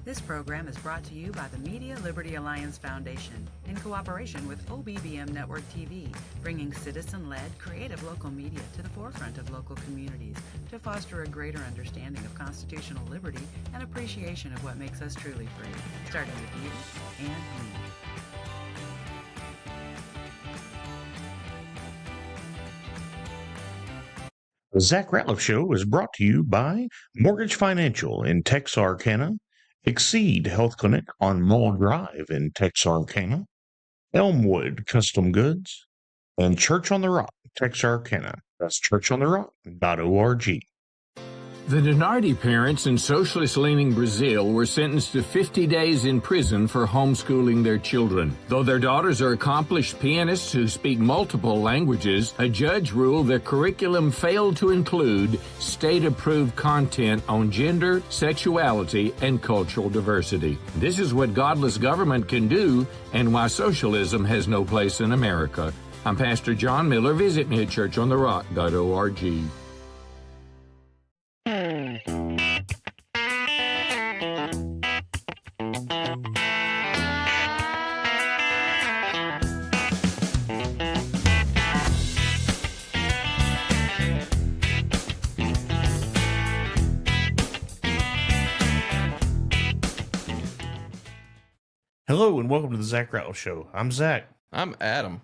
This program is brought to you by the Media Liberty Alliance Foundation in cooperation with OBBM Network TV, bringing citizen-led, creative local media to the forefront of local communities to foster a greater understanding of constitutional liberty and appreciation of what makes us truly free, starting with you and me. The Zach Rateliff Show is brought to you by Mortgage Financial in Texarkana, Exceed Health Clinic on Mull Drive in Texarkana, Elmwood Custom Goods, and Church on the Rock, Texarkana. That's churchontherock.org. The Donardi parents in socialist-leaning Brazil were sentenced to 50 days in prison for homeschooling their children. Though their daughters are accomplished pianists who speak multiple languages, a judge ruled their curriculum failed to include state-approved content on gender, sexuality, and cultural diversity. This is what godless government can do and why socialism has no place in America. I'm Pastor John Miller. Visit me at churchontherock.org. Hello and welcome to the Zach Rateliff Show. I'm Zach. I'm Adam.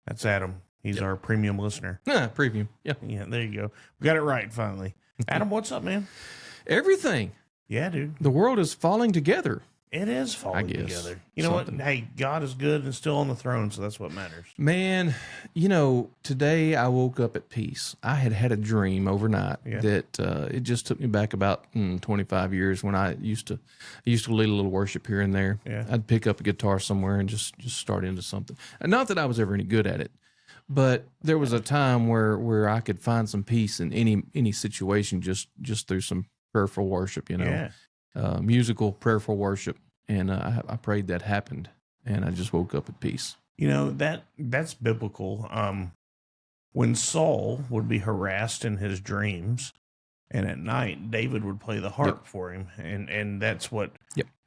That's Adam. He's our premium listener. Premium. Yeah. Yeah, there you go. We got it right finally. Adam, what's up, man? Everything. Yeah, dude. The world is falling together. It is falling together. You know Something. what? Hey, God is good and still on the throne, so that's what matters. Man, today I woke up at peace. I had a dream overnight that it just took me back about 25 years when I used to lead a little worship here and there. Yeah. I'd pick up a guitar somewhere and just start into something. And not that I was ever any good at it, but there was a time where I could find some peace in any situation just through some prayerful worship, musical prayerful worship. And I prayed that happened, and I just woke up at peace. That's biblical. When Saul would be harassed in his dreams, and at night David would play the harp for him, and that's what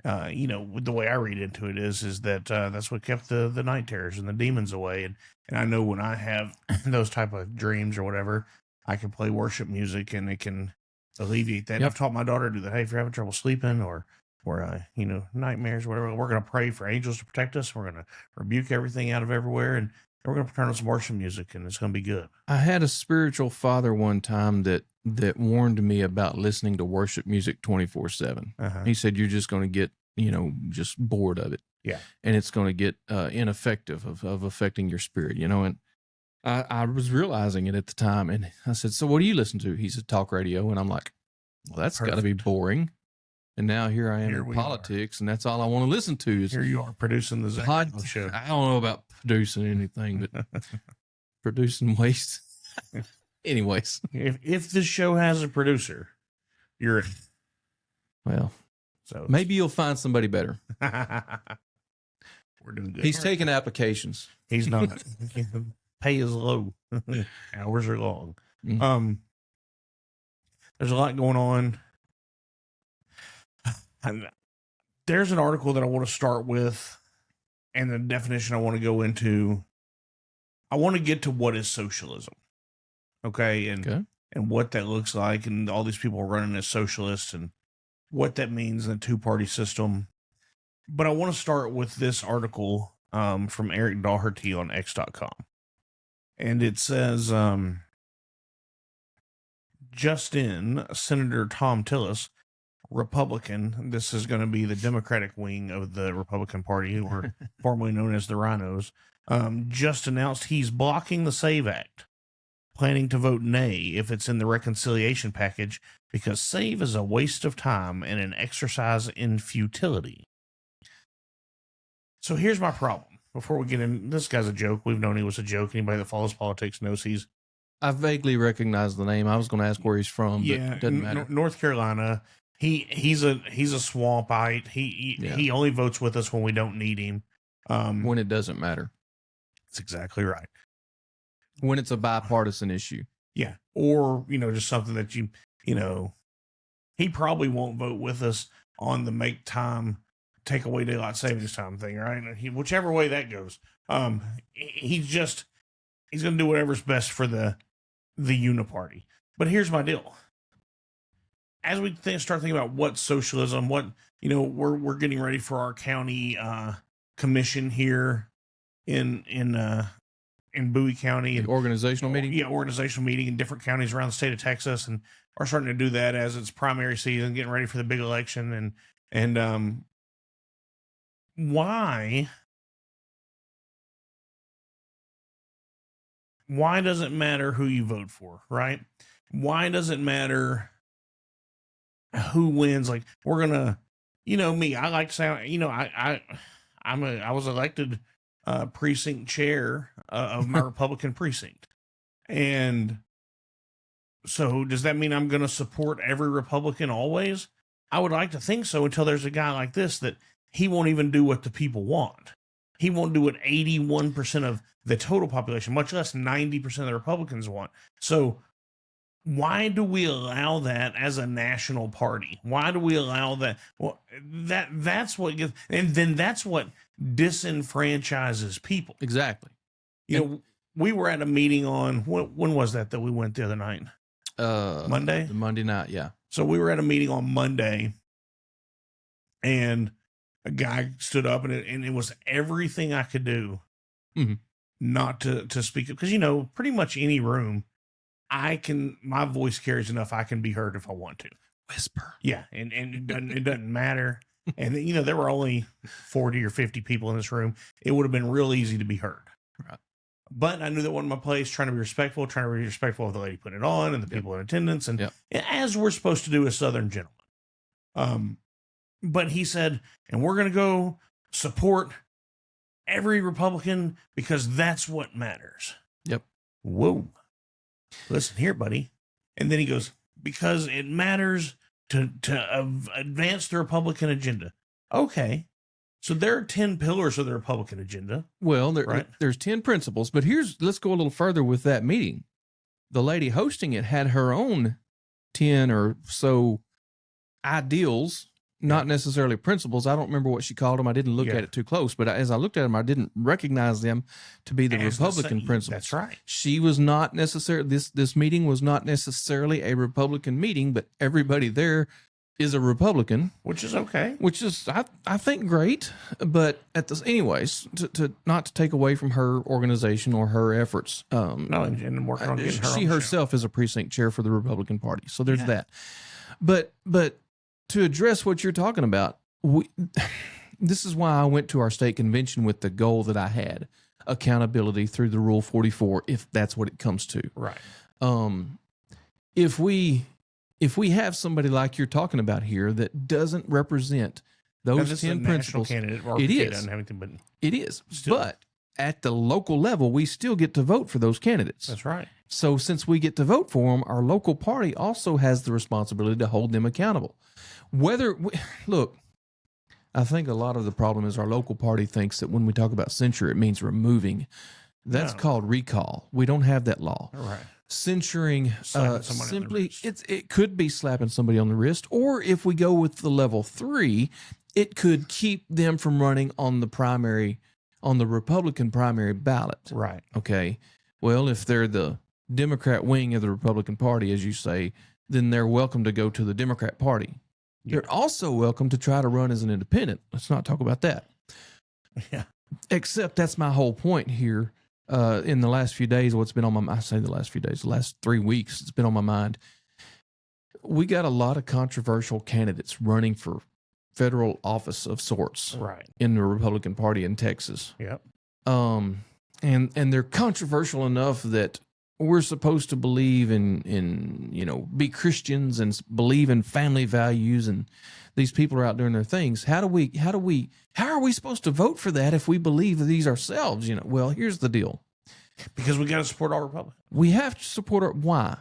the way I read into it is that that's what kept the night terrors and the demons away. And I know when I have those type of dreams or whatever, I can play worship music and it can alleviate that. I've taught my daughter to do that. Hey, if you're having trouble sleeping or nightmares or whatever, we're going to pray for angels to protect us. We're going to rebuke everything out of everywhere, and we're going to turn on some worship music, and it's going to be good. I had a spiritual father one time that warned me about listening to worship music 24/7. He said, you're just going to get, just bored of it. Yeah. And it's going to get ineffective of affecting your spirit, and I was realizing it at the time. And I said, so what do you listen to? He said, talk radio. And I'm like, well, that's got to be boring. And now here I am in politics, and that's all I want to listen to. Is here you are producing the Zach Rateliff Show. I don't know about producing anything, but producing waste. Anyways, if this show has a producer, you're well. So maybe you'll find somebody better. We're doing good. He's taking applications. He's not. Pay is low. Hours are long. Mm-hmm. There's a lot going on. There's an article that I want to start with, and the definition I want to go into. I want to get to what is socialism, okay, and what that looks like, and all these people running as socialists, and what that means in the two-party system. But I want to start with this article from Eric Daugherty on X.com, and it says, just in, Senator Tom Tillis, Republican, this is going to be the Democratic wing of the Republican Party, or formerly known as the Rhinos, just announced he's blocking the SAVE Act, planning to vote nay if it's in the reconciliation package, because SAVE is a waste of time and an exercise in futility. So here's my problem. Before we get in, this guy's a joke. We've known he was a joke. Anybody that follows politics knows he's... I vaguely recognize the name. I was going to ask where he's from, but it doesn't matter. North Carolina. He's a swampite. He only votes with us when we don't need him. When it doesn't matter. That's exactly right. When it's a bipartisan issue. Yeah. Or, just something that he probably won't vote with us on the make time, take away daylight savings time thing, right? And whichever way that goes, he's going to do whatever's best for the uniparty. But here's my deal. As we start thinking about what socialism, what, we're getting ready for our county commission here in Bowie County, and organizational meeting. Yeah, organizational meeting in different counties around the state of Texas, and are starting to do that as it's primary season, getting ready for the big election, and why does it matter who you vote for, right? Why does it matter who wins? Like, we're gonna, me, I like to say, I was elected precinct chair of my Republican precinct. And so does that mean I'm going to support every Republican always? I would like to think so, until there's a guy like this that he won't even do what the people want. He won't do what 81% of the total population, much less 90% of the Republicans want. So why do we allow that as a national party? Why do we allow that? Well, that's what gets, and then that's what disenfranchises people. Exactly. We were at a meeting on, when was that we went the other night? Monday? The Monday night, yeah. So we were at a meeting on Monday, and a guy stood up, and it was everything I could do not to speak up. Because, pretty much any room, my voice carries enough, I can be heard if I want to. Whisper. Yeah, and it doesn't matter. And, there were only 40 or 50 people in this room. It would have been real easy to be heard. Right. But I knew that wasn't my place, trying to be respectful of the lady putting it on and the people in attendance, and as we're supposed to do as Southern gentlemen. But he said, and we're going to go support every Republican because that's what matters. Yep. Whoa. Listen here, buddy. And then he goes, because it matters to advance the Republican agenda. Okay. So there are 10 pillars of the Republican agenda. Well, there's 10 principles, but let's go a little further with that meeting. The lady hosting it had her own 10 or so ideals, not necessarily principles. I don't remember what she called them. I didn't look at it too close, but as I looked at them, I didn't recognize them to be the Republican principles. That's right. She was not necessarily, this meeting was not necessarily a Republican meeting, but everybody there is a Republican, which is okay. Which is, I think, great. But anyways, to not to take away from her organization or her efforts. No, and working on getting her. She herself is a precinct chair for the Republican Party, so there's that. But to address what you're talking about, this is why I went to our state convention with the goal that I had: accountability through the Rule 44, if that's what it comes to. Right. If we have somebody like you're talking about here that doesn't represent those 10 principles, it is. It is. Still. But at the local level, we still get to vote for those candidates. That's right. So since we get to vote for them, our local party also has the responsibility to hold them accountable. Look, I think a lot of the problem is our local party thinks that when we talk about censure, it means removing. That's called recall. We don't have that law. All right. Censuring simply it could be slapping somebody on the wrist, or if we go with the level 3, it could keep them from running on the Republican primary ballot. Right. Okay. Well, if they're the Democrat wing of the Republican Party, as you say, then they're welcome to go to the Democrat Party. Yeah. They're also welcome to try to run as an independent. Let's not talk about that. Yeah. Except that's my whole point here. In the last few days, what's been on my mind, I say the last few days, the last 3 weeks, it's been on my mind. We got a lot of controversial candidates running for federal office of sorts in the Republican Party in Texas. Yep. And they're controversial enough that we're supposed to believe in be Christians and believe in family values, and these people are out doing their things. How are we supposed to vote for that if we believe these ourselves? Well, here's the deal. Because we got to support all Republicans. We have to support why?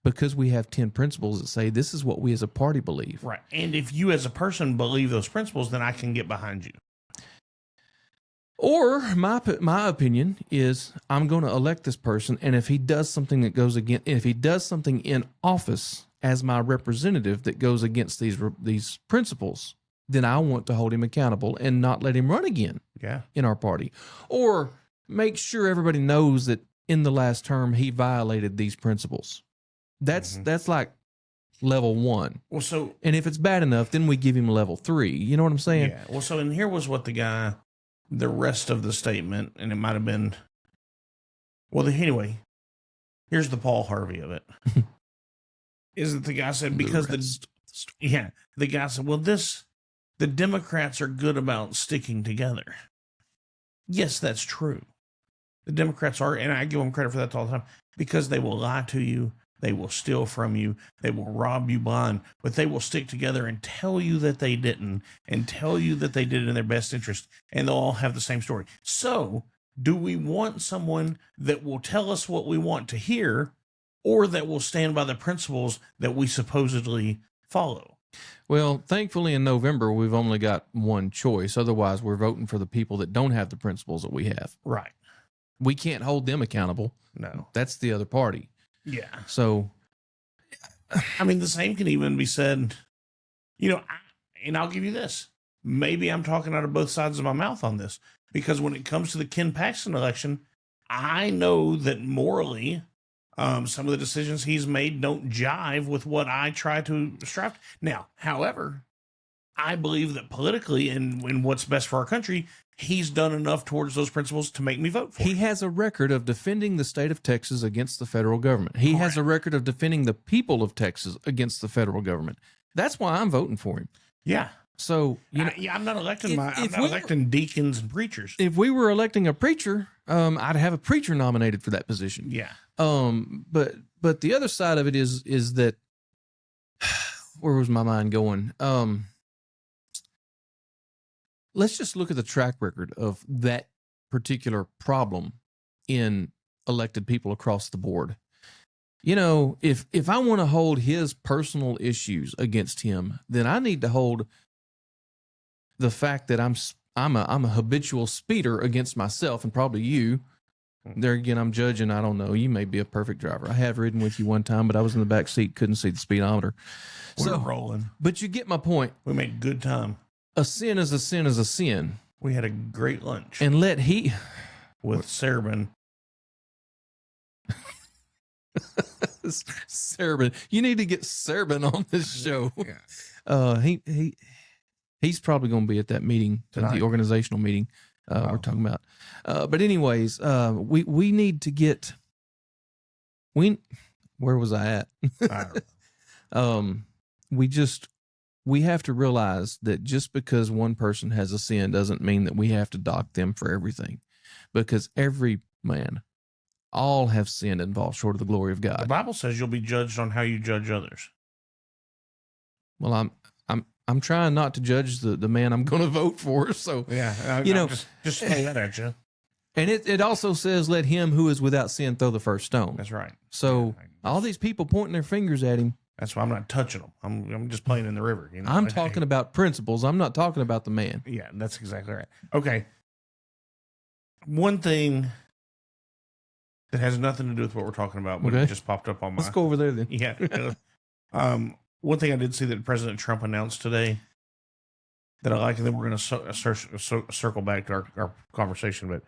Because we have 10 principles that say this is what we as a party believe. Right. And if you as a person believe those principles, then I can get behind you. Or my opinion is I'm going to elect this person, and if he does something that goes against, if he does something in office as my representative that goes against these principles, then I want to hold him accountable and not let him run again in our party. Or make sure everybody knows that in the last term he violated these principles. That's like level 1. Well, and if it's bad enough, then we give him level 3. You know what I'm saying? Yeah. Well, so and here was what the rest of the statement, and it might have been. Well, anyway, here's the Paul Harvey of it. Is that the guy said because the guy said, well, the Democrats are good about sticking together. Yes, that's true. The Democrats are, and I give them credit for that all the time, because they will lie to you. They will steal from you. They will rob you blind, but they will stick together and tell you that they didn't, and tell you that they did it in their best interest, and they'll all have the same story. So, do we want someone that will tell us what we want to hear, or that will stand by the principles that we supposedly follow? Well, thankfully in November, we've only got one choice. Otherwise, we're voting for the people that don't have the principles that we have. Right. We can't hold them accountable. No. That's the other party. Yeah. So, I mean, the same can even be said, and I'll give you this. Maybe I'm talking out of both sides of my mouth on this, because when it comes to the Ken Paxton election, I know that morally, some of the decisions he's made don't jive with what I try to strive. Now, however, I believe that politically and what's best for our country, he's done enough towards those principles to make me vote for him. He has a record of defending the state of Texas against the federal government. He has a record of defending the people of Texas against the federal government. That's why I'm voting for him. Yeah. So, I'm not electing electing deacons and preachers. If we were electing a preacher, I'd have a preacher nominated for that position. Yeah. But the other side of it is that where was my mind going? Let's just look at the track record of that particular problem in elected people across the board. If I want to hold his personal issues against him, then I need to hold the fact that I'm a habitual speeder against myself and probably you. There again, I'm judging. I don't know. You may be a perfect driver. I have ridden with you one time, but I was in the back seat, couldn't see the speedometer. We're rolling. But you get my point. We made good time. A sin is a sin is a sin. We had a great lunch. And with Serban. Serban. You need to get Serban on this show. Yeah. He's probably going to be at that meeting, the organizational meeting we're talking about. But anyways, we need to get. Where was I at? I don't know. We have to realize that just because one person has a sin doesn't mean that we have to dock them for everything, because every man, all have sinned and fall short of the glory of God. The Bible says you'll be judged on how you judge others. Well, I'm trying not to judge the man I'm going to vote for. So yeah, just throw that at you. And it also says, let him who is without sin throw the first stone. That's right. So all these people pointing their fingers at him. That's why I'm not touching them. I'm just playing in the river. I'm talking about principles. I'm not talking about the man. Yeah, that's exactly right. Okay. One thing that has nothing to do with what we're talking about, but it just popped up on my... Let's go over there then. Yeah. One thing I did see that President Trump announced today that I like, and then we're going to circle back to our conversation, but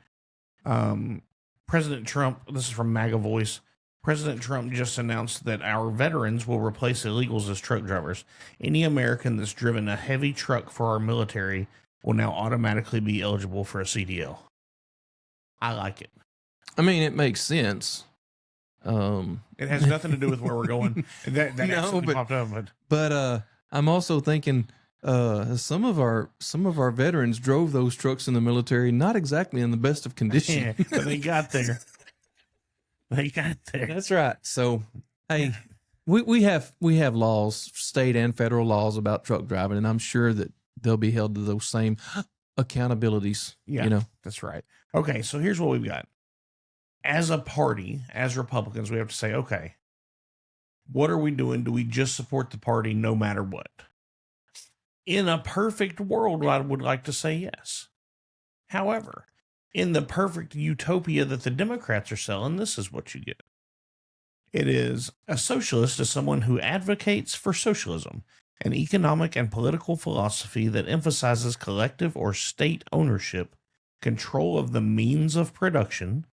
President Trump, this is from MAGA Voice, President Trump just announced that our veterans will replace illegals as truck drivers. Any American that's driven a heavy truck for our military will now automatically be eligible for a CDL. I like it. I mean, it makes sense. It has nothing to do with where we're going. That no, popped up, but I'm also thinking some of our veterans drove those trucks in the military not exactly in the best of condition. Yeah, but they got there. They got there. That's right. So, hey, we have laws, state and federal laws about truck driving, and I'm sure that they'll be held to those same accountabilities. Yeah, that's right. Okay, so here's what we've got. As a party, as Republicans, we have to say, okay, what are we doing? Do we just support the party no matter what? In a perfect world, I would like to say yes. However, in the perfect utopia that the Democrats are selling, this is what you get. It is a socialist is someone who advocates for socialism, an economic and political philosophy that emphasizes collective or state ownership, control of the means of production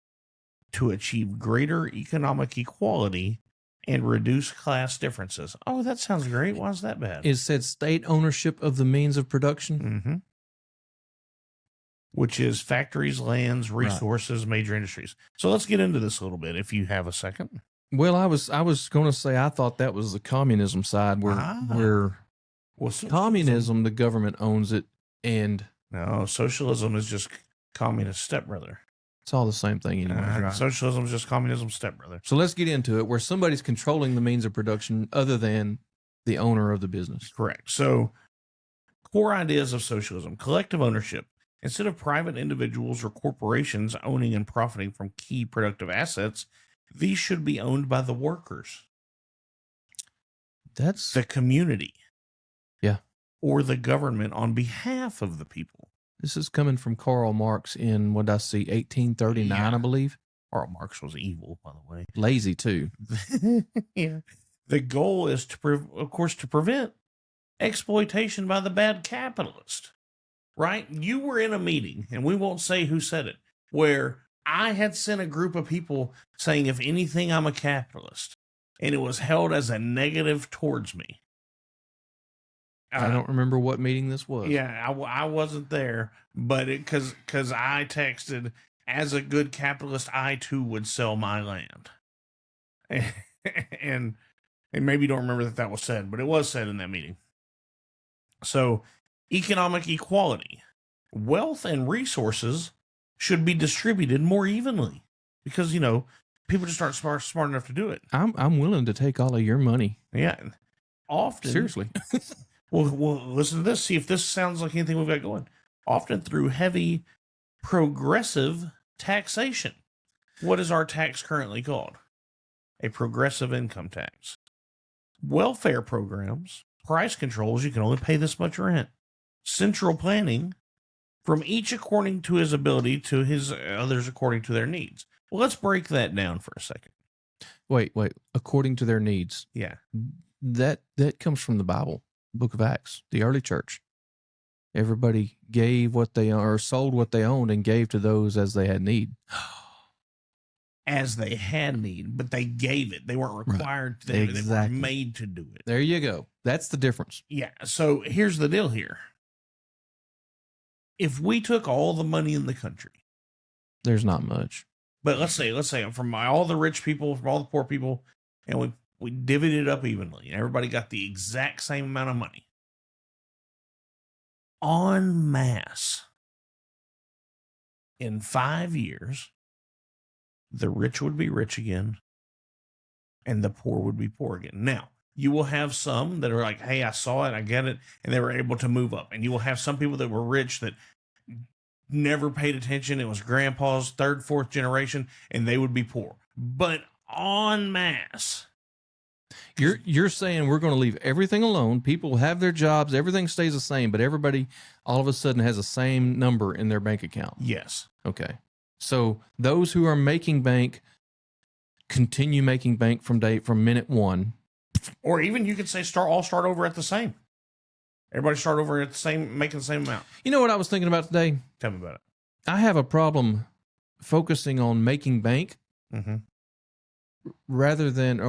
to achieve greater economic equality and reduce class differences. Oh, that sounds great. Why is that bad? It said state ownership of the means of production. Mm-hmm. Which is factories, lands, resources, major industries. So let's get into this a little bit if you have a second. Well, I was going to say I thought that was the communism side where communism, the government owns it, and no, socialism is just communist stepbrother. It's all the same thing anyway. Right? Socialism is just communism's stepbrother. So let's get into it, where somebody's controlling the means of production other than the owner of the business. Correct. So core ideas of socialism: collective ownership. Instead of private individuals or corporations owning and profiting from key productive assets, these should be owned by the workers. That's the community. Yeah. Or the government on behalf of the people. This is coming from Karl Marx in, what did I see, 1839, I believe. Karl Marx was evil, by the way. Lazy, too. Yeah. The goal is, of course, to prevent exploitation by the bad capitalist. Right? You were in a meeting, and we won't say who said it, where I had sent a group of people saying, if anything, I'm a capitalist. And it was held as a negative towards me. I don't remember what meeting this was. Yeah, I wasn't there, but because I texted, as a good capitalist, I too would sell my land. And maybe you don't remember that was said, but it was said in that meeting. So, economic equality. Wealth and resources should be distributed more evenly because, people just aren't smart enough to do it. I'm willing to take all of your money. Yeah. Often. Seriously. Well, listen to this. See if this sounds like anything we've got going. Often through heavy progressive taxation. What is our tax currently called? A progressive income tax. Welfare programs, price controls, you can only pay this much rent. Central planning, from each according to his ability to his others according to their needs. Well, let's break that down for a second. Wait. According to their needs. Yeah. That comes from the Bible, Book of Acts, the early church. Everybody gave what they or sold what they owned and gave to those as they had need. As they had need, but they gave it. They weren't required to. Exactly. They were made to do it. There you go. That's the difference. Yeah. So here's the deal here. If we took all the money in the country, there's not much. But let's say from all the rich people, from all the poor people, and we divvied it up evenly, and everybody got the exact same amount of money. En masse, in 5 years, the rich would be rich again, and the poor would be poor again. Now, you will have some that are like, hey, I saw it, I get it, and they were able to move up. And you will have some people that were rich that never paid attention. It was grandpa's third, fourth generation, and they would be poor. But en masse. You're saying we're going to leave everything alone. People have their jobs. Everything stays the same, but everybody all of a sudden has the same number in their bank account. Yes. Okay. So those who are making bank continue making bank from minute one. Or even you could say start over at the same. Everybody start over at the same, making the same amount. You know what I was thinking about today? Tell me about it. I have a problem focusing on making bank rather than,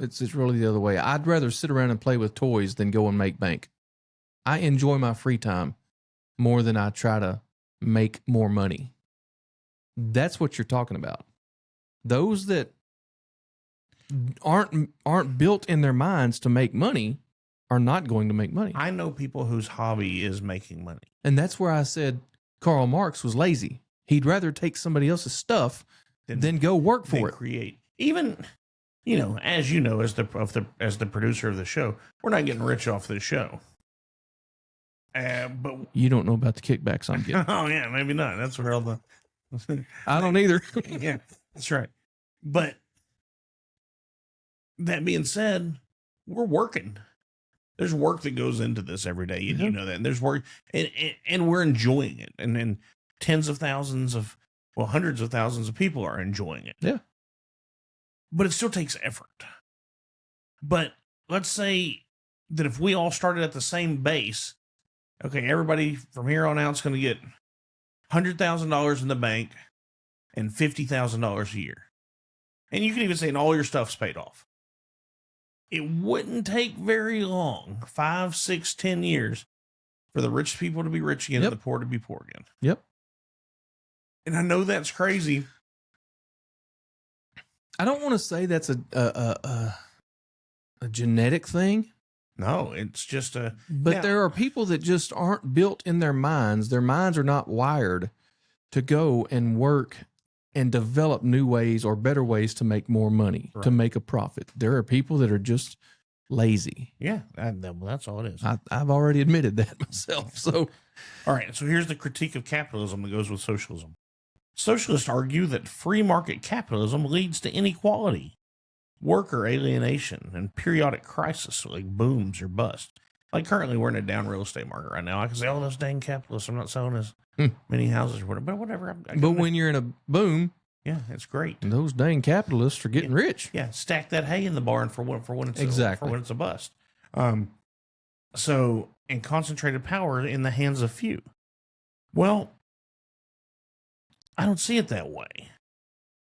it's really the other way. I'd rather sit around and play with toys than go and make bank. I enjoy my free time more than I try to make more money. That's what you're talking about. Those that aren't built in their minds to make money are not going to make money. I know people whose hobby is making money. And that's where I said Karl Marx was lazy. He'd rather take somebody else's stuff than go work for it. Create. Even, as you know, as the producer of the show, we're not getting rich off this show. But you don't know about the kickbacks I'm getting. Oh yeah, maybe not. That's where all the I don't either. Yeah, that's right. But that being said, we're working. There's work that goes into this every day. You know that. And there's work, and we're enjoying it. And then hundreds of thousands of people are enjoying it. Yeah. but it still takes effort. But let's say that if we all started at the same base, okay, everybody from here on out is going to get $100,000 in the bank and $50,000 a year. And you can even say, and all your stuff's paid off. It wouldn't take very long, 5, 6, 10 years, for the rich people to be rich again and the poor to be poor again. Yep. And I know that's crazy. I don't want to say that's a genetic thing. No, it's just a... But there are people that just aren't built in their minds. Their minds are not wired to go and work and develop new ways or better ways to make more money, to make a profit. There are people that are just lazy. Yeah, that's all it is. I've already admitted that myself. So, all right, so here's the critique of capitalism that goes with socialism. Socialists argue that free market capitalism leads to inequality, worker alienation, and periodic crisis like booms or busts. Like currently we're in a down real estate market right now. I can say, oh, those dang capitalists, I'm not selling as many houses or whatever, but whatever. But when you're in a boom, yeah, it's great. Those dang capitalists are getting rich. Yeah, stack that hay in the barn for when it's exactly for when it's a bust. So, and concentrated power in the hands of few. Well, I don't see it that way.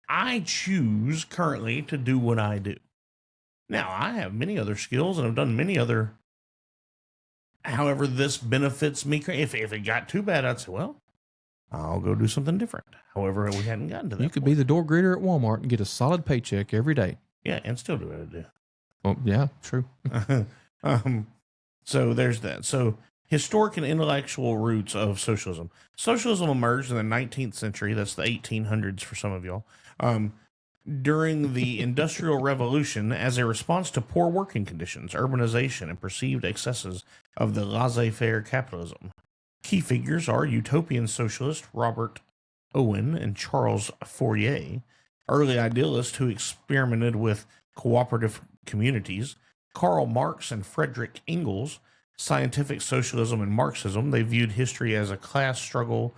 I choose currently to do what I do. Now, I have many other skills and I've done many other. However, this benefits me. If it got too bad, I'd say, well, I'll go do something different. However, we hadn't gotten to that. You could be the door greeter at Walmart and get a solid paycheck every day. Yeah, and still do what I do. Well, yeah, true. So there's that. So historic and intellectual roots of socialism. Socialism emerged in the 19th century. That's the 1800s for some of y'all. During the Industrial Revolution as a response to poor working conditions, urbanization, and perceived excesses of the laissez-faire capitalism. Key figures are utopian socialist Robert Owen and Charles Fourier, early idealists who experimented with cooperative communities, Karl Marx and Friedrich Engels, scientific socialism and Marxism. They viewed history as a class struggle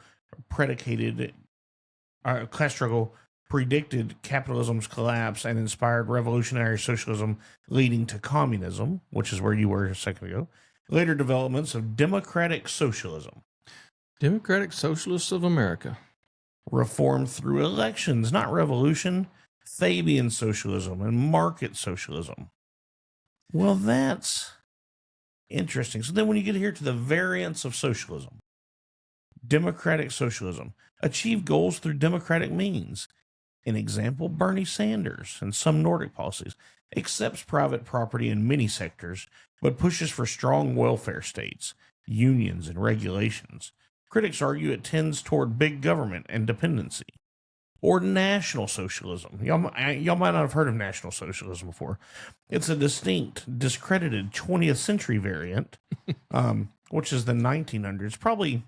predicted capitalism's collapse and inspired revolutionary socialism leading to communism, which is where you were a second ago. Later developments of democratic socialism. Democratic Socialists of America. Reform through elections, not revolution. Fabian socialism and market socialism. Well, that's interesting. So then when you get here to the variants of socialism, democratic socialism, achieve goals through democratic means. An example, Bernie Sanders and some Nordic policies, accepts private property in many sectors, but pushes for strong welfare states, unions, and regulations. Critics argue it tends toward big government and dependency. Or National Socialism. Y'all might not have heard of National Socialism before. It's a distinct, discredited 20th century variant, which is the 1900s, probably,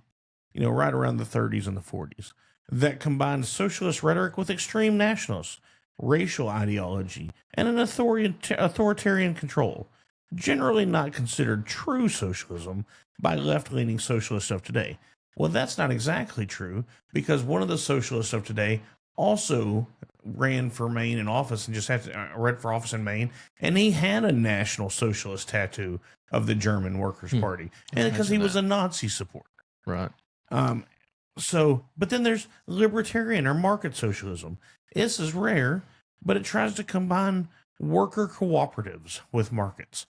right around the 30s and the 40s, that combines socialist rhetoric with extreme nationalists, racial ideology, and an authoritarian control. Generally not considered true socialism by left-leaning socialists of today. Well, that's not exactly true, because one of the socialists of today also ran for Maine in office and just had to ran for office in Maine, and he had a National Socialist tattoo of the German Workers' Party, and because he was a Nazi supporter. Right. But then there's libertarian or market socialism. This is rare, but it tries to combine worker cooperatives with markets.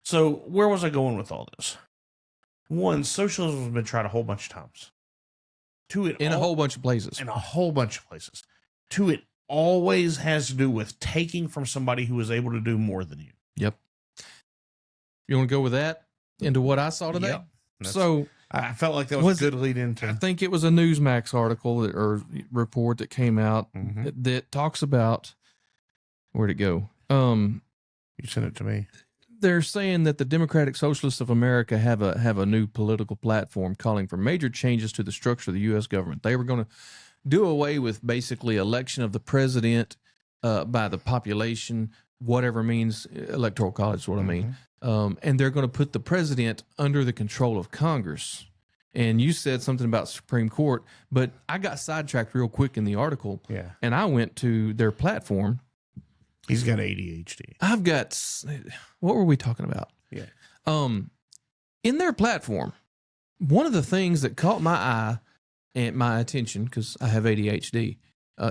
So where was I going with all this? One, socialism has been tried a whole bunch of times. Two, a whole bunch of places. In a whole bunch of places. Two, it always has to do with taking from somebody who is able to do more than you. Yep. You want to go with that into what I saw today? Yep. So I felt like that was a good lead into. I think it was a Newsmax article or report that came out that talks about, where'd it go? You sent it to me. They're saying that the Democratic Socialists of America have a new political platform calling for major changes to the structure of the U.S. government. They were going to do away with basically election of the president by the population, whatever means electoral college is what I mean. And they're going to put the president under the control of Congress. And you said something about Supreme Court, but I got sidetracked real quick in the article. Yeah. And I went to their platform, He's got ADHD. I've got, what were we talking about? Yeah. In their platform, one of the things that caught my eye and my attention, because I have ADHD,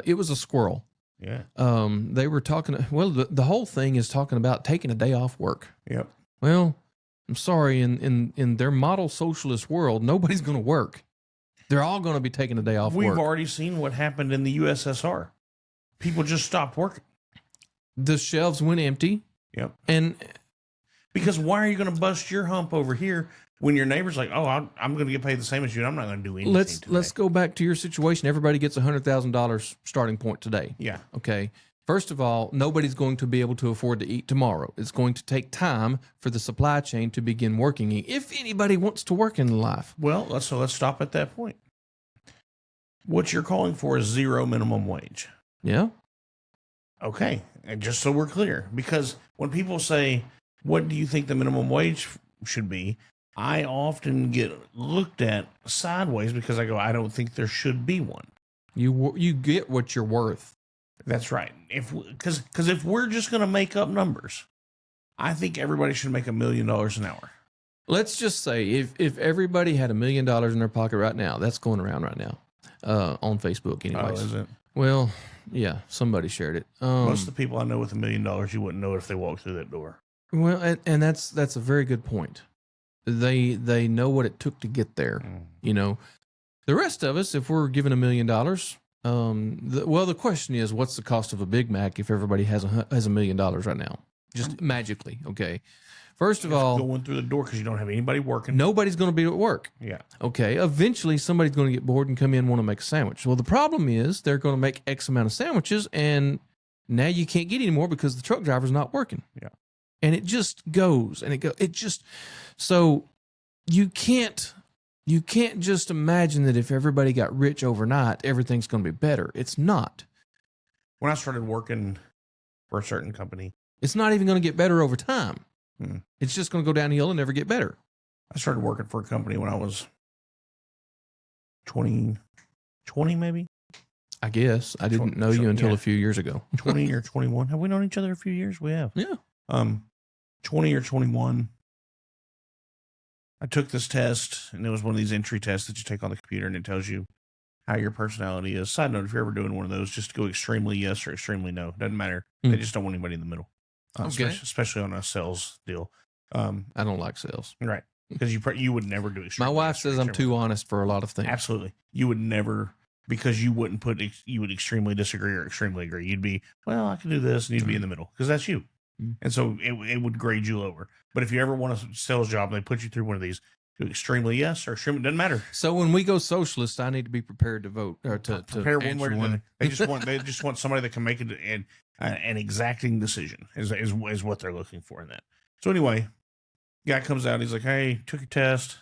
it was a squirrel. Yeah. They were talking, well, the whole thing is talking about taking a day off work. Yep. Well, I'm sorry, in their model socialist world, nobody's going to work. They're all going to be taking a day off work. We've already seen what happened in the USSR. People just stopped working. The shelves went empty. Yep. And because why are you going to bust your hump over here when your neighbor's like, oh, I'm going to get paid the same as you. I'm not going to do anything. Let's go back to your situation. Everybody gets $100,000 starting point today. Yeah. Okay. First of all, nobody's going to be able to afford to eat tomorrow. It's going to take time for the supply chain to begin working, if anybody wants to work in life. Well, let's stop at that point. What you're calling for is zero minimum wage. Yeah. Okay. And just so we're clear, because when people say, what do you think the minimum wage should be? I often get looked at sideways because I go, I don't think there should be one. You get what you're worth. That's right. Because if we're just going to make up numbers, I think everybody should make $1 million an hour. Let's just say if everybody had $1 million in their pocket right now, that's going around right now on Facebook anyways. Oh, is it? Well, yeah, somebody shared it. Most of the people I know with $1 million, you wouldn't know it if they walked through that door. Well, and that's a very good point. They know what it took to get there. You know, the rest of us, if we're given $1 million, the question is, what's the cost of a Big Mac if everybody has $1 million right now? Just magically, okay. First of all, going through the door because you don't have anybody working. Nobody's going to be at work. Yeah. Okay. Eventually, somebody's going to get bored and come in and want to make a sandwich. Well, the problem is they're going to make X amount of sandwiches, and now you can't get any more because the truck driver's not working. Yeah. And it just goes, and it just so you can't just imagine that if everybody got rich overnight, everything's going to be better. It's not. When I started working for a certain company, it's not even going to get better over time. It's just going to go downhill and never get better. I started working for a company when I was 20 maybe. I guess I didn't know you until a few years ago. 20 or 21. Have we known each other a few years? We have. Yeah. 20 or 21. I took this test, and it was one of these entry tests that you take on the computer, and it tells you how your personality is. Side note, if you're ever doing one of those, just go extremely yes or extremely no. Doesn't matter. They just don't want anybody in the middle. Okay. Especially on a sales deal. I don't like sales. Right. Because you would never do extremely. My wife says I'm too honest for a lot of things. Absolutely. You would never, because you wouldn't you would extremely disagree or extremely agree. You'd be, well, I can do this, and you'd be in the middle because that's you. And so it would grade you lower. But if you ever want a sales job, they put you through one of these. Do extremely yes or extremely, doesn't matter. So when we go socialist, I need to be prepared to vote or to prepare one way or another. They just want somebody that can make it an exacting decision is what they're looking for in that. So anyway, guy comes out. He's like, "Hey, took your test.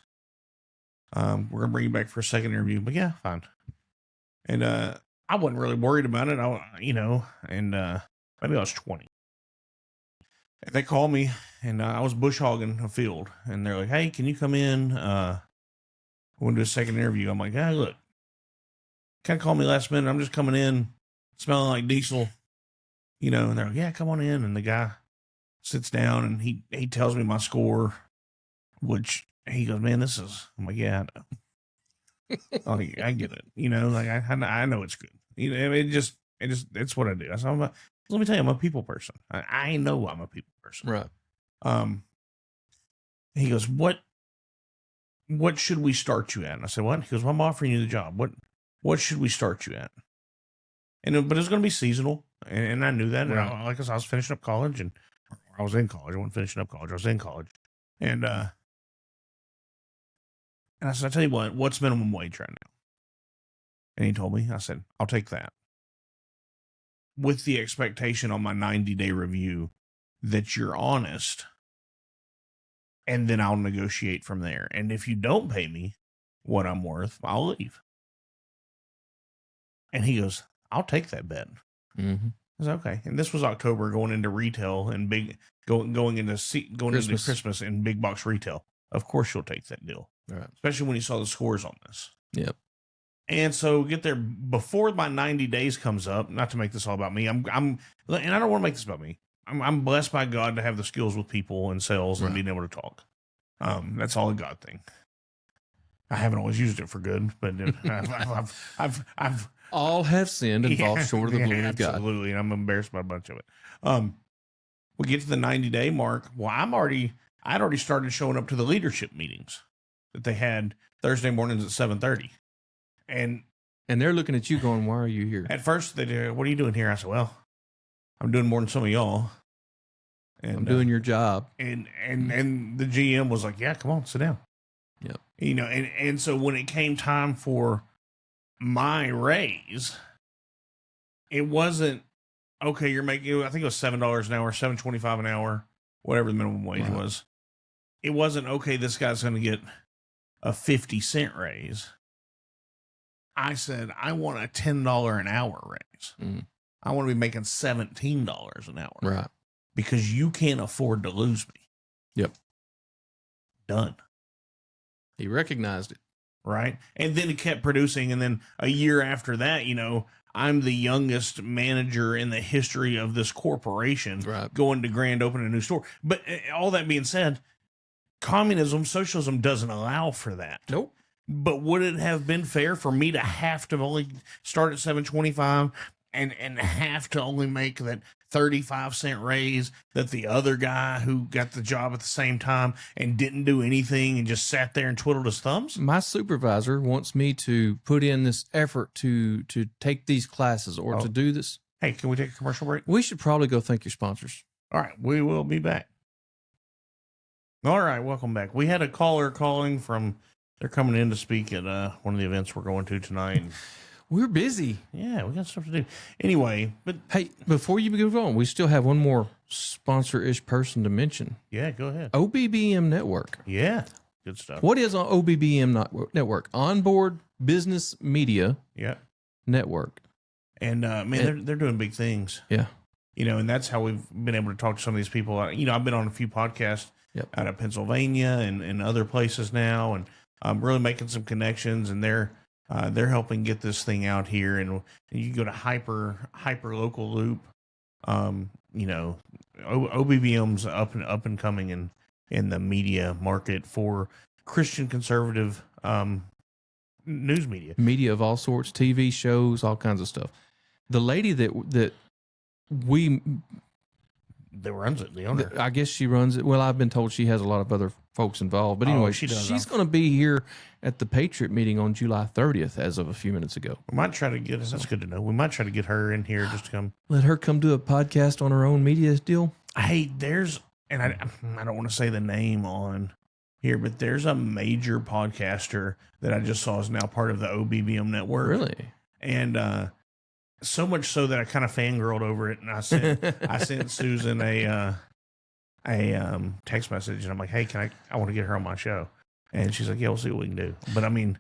We're gonna bring you back for a second interview." But yeah, fine. And I wasn't really worried about it. Maybe I was 20. And they called me, and I was bush hogging a field, and they're like, "Hey, can you come in? I want to do a second interview." I'm like, "Hey, look, kind of call me last minute. I'm just coming in, smelling like diesel, And they're like, "Yeah, come on in." And the guy sits down, and he tells me my score, which he goes, "Man, this is." I'm like, "Yeah, I know." I get it. I know it's good. It's what I do. Let me tell you, I'm a people person. I know I'm a people person. Right. He goes, what should we start you at? And I said, what? He goes, well, I'm offering you the job. What should we start you at? But it was going to be seasonal. And I knew that. Right. And I was finishing up college, and I was in college. I wasn't finishing up college. I was in college. And I said, I'll tell you what's minimum wage right now? And he told me. I said, I'll take that. With the expectation on my 90-day review that you're honest, and then I'll negotiate from there. And if you don't pay me what I'm worth, I'll leave. And he goes, I'll take that bet. Mm-hmm. I said, okay. And this was October, going into retail and going into Christmas and big box retail. Of course you'll take that deal. Right. Especially when you saw the scores on this. Yep. And so get there before my 90 days comes up. Not to make this all about me. And I don't want to make this about me. I'm blessed by God to have the skills with people and sales and being able to talk. That's all a God thing. I haven't always used it for good, but I've all have sinned and fall short of the glory of God. Absolutely, and I'm embarrassed by a bunch of it. We get to the 90-day mark. Well, I'd already started showing up to the leadership meetings that they had Thursday mornings at 7:30, and they're looking at you going, "Why are you here?" At first, they do. What are you doing here? I said, "Well, I'm doing more than some of y'all, and I'm doing your job." And the GM was like, "Yeah, come on, sit down." Yep. You know, and so when it came time for my raise, it wasn't okay. You're making, I think it was $7 an hour, $7.25 an hour, whatever the minimum wage was. It wasn't okay. This guy's going to get a 50-cent raise. I said, I want a $10 an hour raise. Mm. I want to be making $17 an hour, right? Because you can't afford to lose me. Yep. Done. He recognized it. Right. And then it kept producing. And then a year after that, you know, I'm the youngest manager in the history of this corporation going to grand open a new store. But all that being said, communism, socialism doesn't allow for that. Nope. But would it have been fair for me to have to only start at $7.25 and have to only make that 35-cent raise that the other guy who got the job at the same time and didn't do anything and just sat there and twiddled his thumbs? My supervisor wants me to put in this effort to take these classes or to do this. Hey, can we take a commercial break? We should probably go thank your sponsors. All right, we will be back. All right, welcome back. We had a caller calling from, they're coming in to speak at one of the events we're going to tonight. We're busy. Yeah, we got stuff to do. Anyway, but hey, before you move on, we still have one more sponsor-ish person to mention. Yeah, go ahead. OBBM Network. Yeah, good stuff. What is OBBM Network? Onboard Business Media Network. And man, they're doing big things. Yeah. You know, and that's how we've been able to talk to some of these people. You know, I've been on a few podcasts out of Pennsylvania and other places now, and I'm really making some connections, and they're helping get this thing out here, and you can go to Hyper Local Loop. You know, OBBM's up and coming in the media market for Christian conservative news media of all sorts, TV shows, all kinds of stuff. The lady that runs it, the owner. I guess she runs it. Well, I've been told she has a lot of other folks involved. But anyway, she's going to be here at the Patriot meeting on July 30th, as of a few minutes ago. We might try to get, that's good to know. We might try to get her in here just to come. Let her come do a podcast on her own media deal. Hey, and I don't want to say the name on here, but there's a major podcaster that I just saw is now part of the OBBM network. Really? And, so much so that I kind of fangirled over it, and I sent Susan a text message, and I'm like, "Hey, I want to get her on my show?" And she's like, "Yeah, we'll see what we can do." But I mean,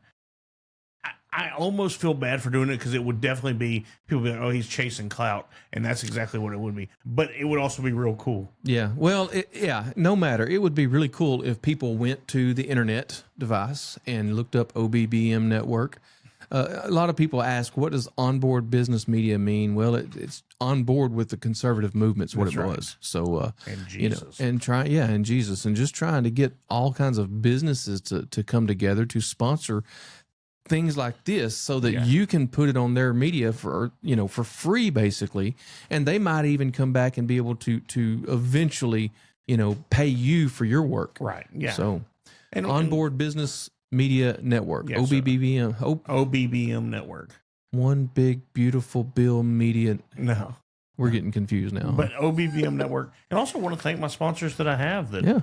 I almost feel bad for doing it because it would definitely be people be like, "Oh, he's chasing clout," and that's exactly what it would be. But it would also be real cool. Yeah. Well, no matter. It would be really cool if people went to the internet device and looked up OBBM network. A lot of people ask, what does onboard business media mean? Well, it's on board with the conservative movement's what it was. So, and Jesus. and Jesus, and just trying to get all kinds of businesses to come together to sponsor things like this so that you can put it on their media for free, basically. And they might even come back and be able to eventually, pay you for your work. Right. Yeah. So, onboard business Media Network, OBBM. OBBM Network. One big, beautiful Bill Media. No. We're getting confused now. But OBBM Network. And also want to thank my sponsors that I have that,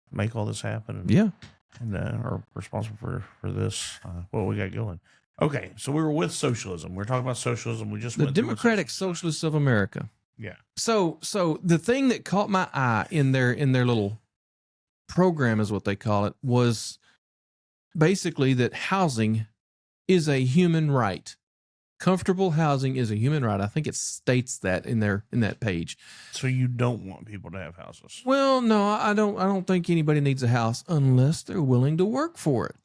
make all this happen. And are responsible for this, what we got going. Okay, so we were with socialism. We're talking about socialism. We just the Democratic Socialists of America. Yeah. So the thing that caught my eye in their little program, is what they call it, was basically that housing is a human right. Comfortable housing is a human right. I think it states that in that page. So you don't want people to have houses? Well, no, I don't think anybody needs a house unless they're willing to work for it.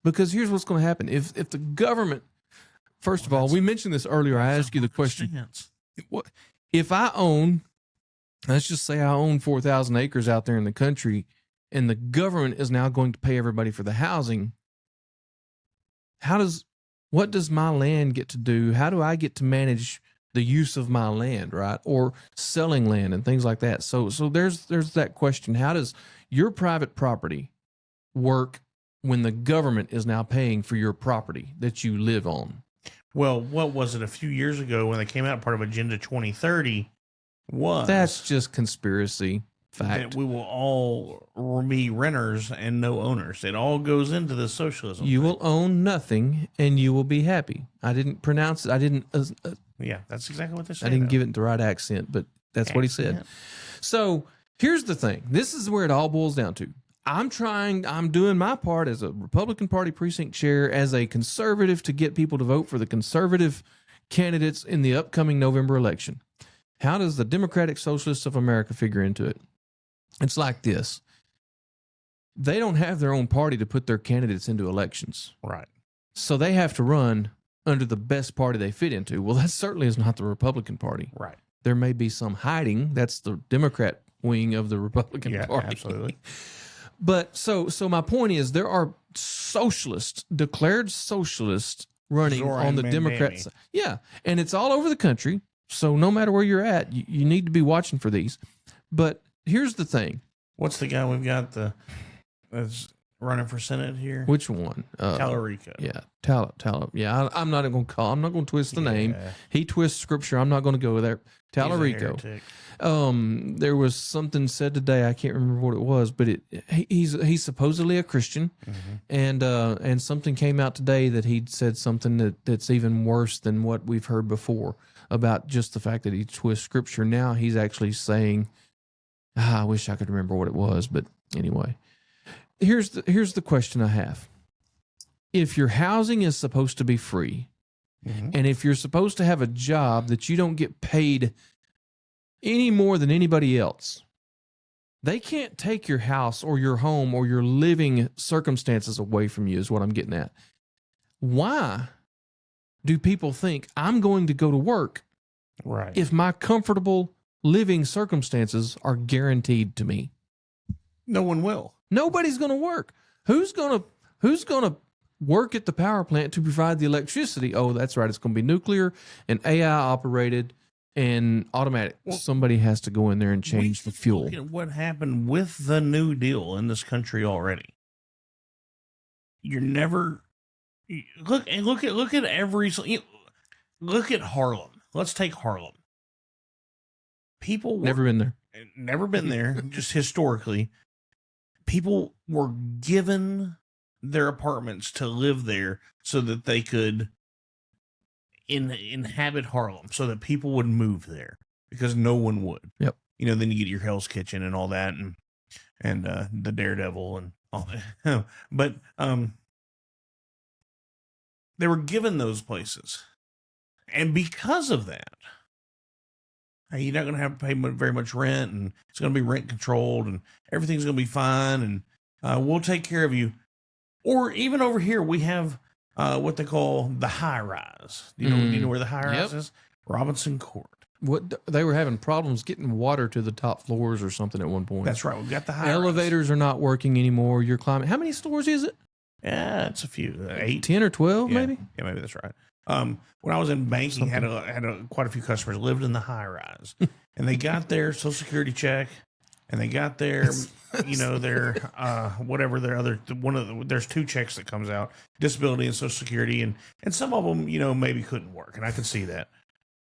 Because here's what's going to happen. If the government, first of all, we mentioned this earlier. I asked you the question. If I own, let's just say I own 4,000 acres out there in the country, and the government is now going to pay everybody for the housing, what does my land get to do? How do I get to manage the use of my land, right? Or selling land and things like that. So there's that question. How does your private property work when the government is now paying for your property that you live on? Well, what was it a few years ago when they came out, part of Agenda 2030 was... That's just conspiracy fact. That we will all be renters and no owners. It all goes into the socialism. You will own nothing and you will be happy. I didn't pronounce it. I didn't... yeah, that's exactly what they said. I didn't give it the right accent, but that's what he said. So here's the thing. This is where it all boils down to. I'm doing my part as a Republican Party precinct chair, as a conservative, to get people to vote for the conservative candidates in the upcoming November election. How does the Democratic Socialists of America figure into it? It's like this. They don't have their own party to put their candidates into elections. Right. So they have to run under the best party they fit into. Well, that certainly is not the Republican Party. Right. There may be some hiding. That's the Democrat wing of the Republican Party. Absolutely. But so my point is, there are socialists, declared socialists, running on the Democrats. Yeah, and it's all over the country. So no matter where you're at, you need to be watching for these. But here's the thing. What's the guy we've got that's running for Senate here? Which one? Tallarico. Yeah, Tallo. Yeah, I'm not going to twist the name. He twists scripture. I'm not going to go there. Tallarico. There was something said today. I can't remember what it was, but he's supposedly a Christian, and something came out today that he'd said something that's even worse than what we've heard before about just the fact that he twists scripture. Now he's actually saying, I wish I could remember what it was, but anyway, here's the question I have. If your housing is supposed to be free, and if you're supposed to have a job that you don't get paid any more than anybody else, they can't take your house or your home or your living circumstances away from you, is what I'm getting at. Why do people think I'm going to go to work if my comfortable living circumstances are guaranteed to me? No one will. Nobody's going to work. Who's going to work at the power plant to provide the electricity? Oh, that's right. It's going to be nuclear and AI operated and automatic. Well, somebody has to go in there and change the fuel. Look at what happened with the New Deal in this country already. You're never look at every look at Harlem. Let's take Harlem. People never been there. Just historically, people were given their apartments to live there so that they could inhabit Harlem, so that people would move there, because no one would. Yep. Then you get your Hell's Kitchen and all that, and the Daredevil and all that. But they were given those places, and because of that, you're not going to have to pay very much rent, and it's going to be rent controlled, and everything's going to be fine, and we'll take care of you. Or even over here, we have what they call the high rise. Do you know where the high rise is? Robinson Court. What they were having problems getting water to the top floors or something at one point. That's right. We've got the high elevators are not working anymore. You're climbing. How many stories is it? Yeah, it's a few. 8, 10 or 12, maybe. Yeah, maybe that's right. When I was in banking, had quite a few customers lived in the high rise, and they got their Social Security check, and they got their, their whatever their other there's 2 checks that comes out, disability and Social Security, and some of them maybe couldn't work, and I could see that,